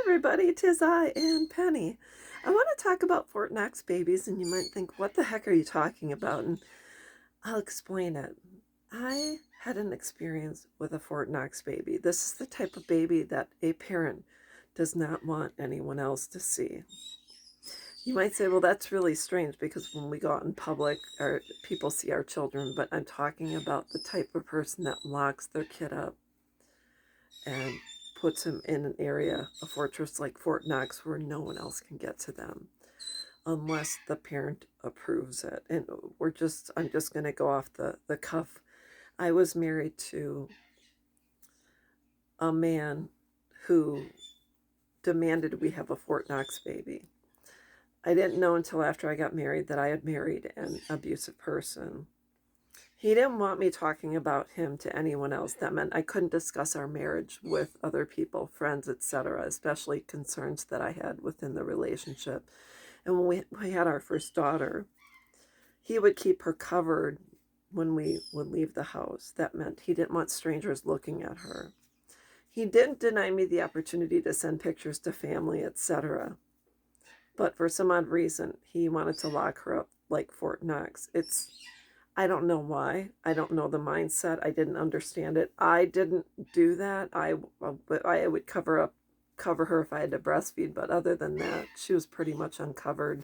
everybody, 'tis I, and Penny. I want to talk about Fort Knox babies, and you might think, what the heck are you talking about? And I'll explain it. I had an experience with a Fort Knox baby. This is the type of baby that a parent does not want anyone else to see. You might say, well, that's really strange because when we go out in public, our people see our children, but I'm talking about the type of person that locks their kid up and puts him in an area, a fortress like Fort Knox, where no one else can get to them unless the parent approves it. And I'm just going to go off the cuff. I was married to a man who demanded we have a Fort Knox baby. I didn't know until after I got married that I had married an abusive person. He didn't want me talking about him to anyone else. That meant I couldn't discuss our marriage with other people, friends, etc., especially concerns that I had within the relationship. And when we had our first daughter, he would keep her covered when we would leave the house. That meant he didn't want strangers looking at her. He didn't deny me the opportunity to send pictures to family, etc. But for some odd reason, he wanted to lock her up like Fort Knox. I don't know why. I don't know the mindset. I didn't understand it. I didn't do that. I would cover her if I had to breastfeed, but other than that, she was pretty much uncovered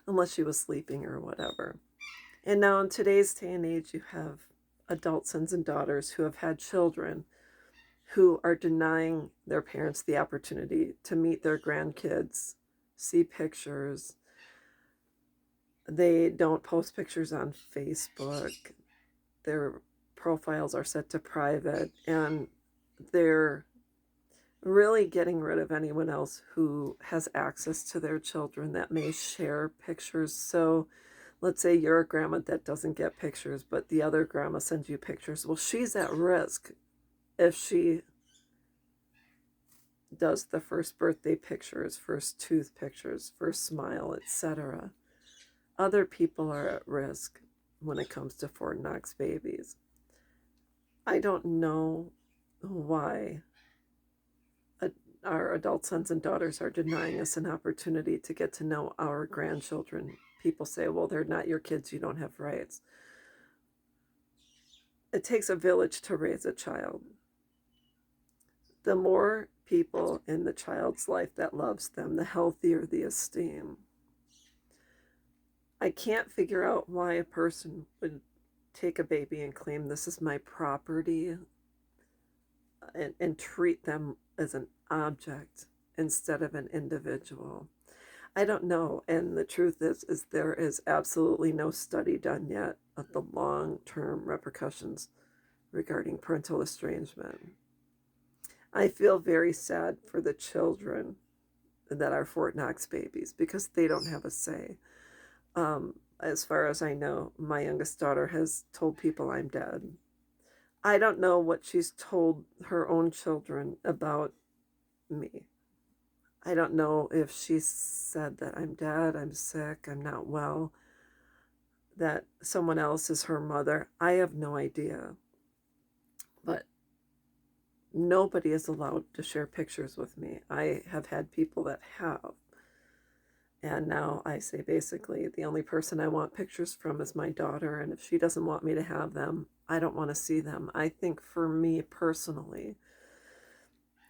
unless she was sleeping or whatever. And now in today's day and age, you have adult sons and daughters who have had children who are denying their parents the opportunity to meet their grandkids, see pictures. They don't post pictures on Facebook. Their profiles are set to private, and they're really getting rid of anyone else who has access to their children that may share pictures. So let's say you're a grandma that doesn't get pictures, but the other grandma sends you pictures. Well, she's at risk if she does the first birthday pictures, first tooth pictures, first smile, etc. Other people are at risk when it comes to Fort Knox babies. I don't know why our adult sons and daughters are denying us an opportunity to get to know our grandchildren. People say, well, they're not your kids, you don't have rights. It takes a village to raise a child. The more people in the child's life that loves them, the healthier the esteem. I can't figure out why a person would take a baby and claim this is my property and treat them as an object instead of an individual. I don't know. And the truth is there is absolutely no study done yet of the long-term repercussions regarding parental estrangement. I feel very sad for the children that are Fort Knox babies because they don't have a say. As far as I know, my youngest daughter has told people I'm dead. I don't know what she's told her own children about me. I don't know if she said that I'm dead, I'm sick, I'm not well, that someone else is her mother. I have no idea. But nobody is allowed to share pictures with me. I have had people that have. And now I say basically the only person I want pictures from is my daughter. And if she doesn't want me to have them, I don't want to see them. I think for me personally,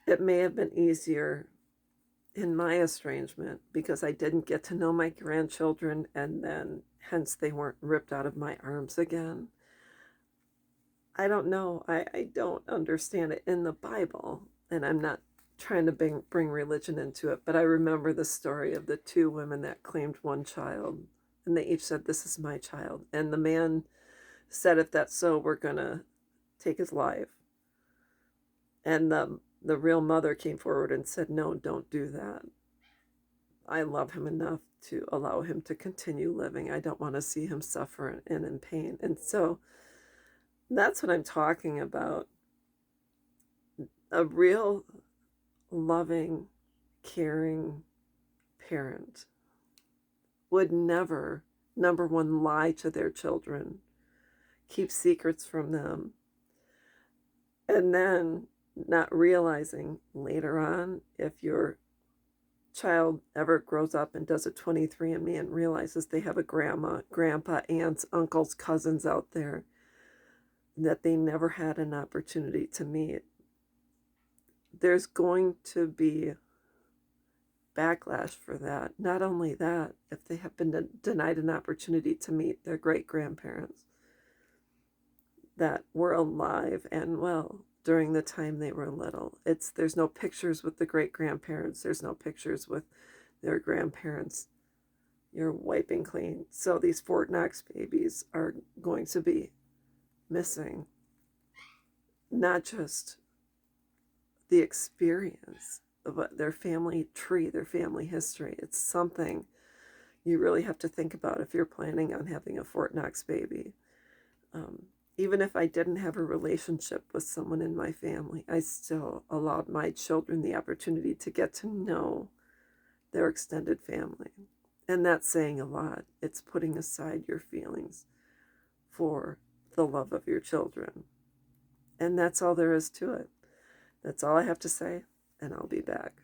it may have been easier in my estrangement because I didn't get to know my grandchildren, and then hence they weren't ripped out of my arms again. I don't know. I don't understand it in the Bible, and I'm not trying to bring religion into it, but I remember the story of the two women that claimed one child, and they each said, this is my child. And the man said, if that's so, we're going to take his life. And the real mother came forward and said, no, don't do that. I love him enough to allow him to continue living. I don't want to see him suffer and in pain. And so that's what I'm talking about. A real loving, caring parent would never, number one, lie to their children, keep secrets from them, and then not realizing later on if you're child ever grows up and does a 23andMe and realizes they have a grandma, grandpa, aunts, uncles, cousins out there that they never had an opportunity to meet, there's going to be backlash for that. Not only that, if they have been denied an opportunity to meet their great grandparents that were alive and well during the time they were little. There's no pictures with the great grandparents, there's no pictures with their grandparents. You're wiping clean. So these Fort Knox babies are going to be missing not just the experience of their family tree, their family history. It's something you really have to think about if you're planning on having a Fort Knox baby. Even if I didn't have a relationship with someone in my family, I still allowed my children the opportunity to get to know their extended family. And that's saying a lot. It's putting aside your feelings for the love of your children. And that's all there is to it. That's all I have to say, and I'll be back.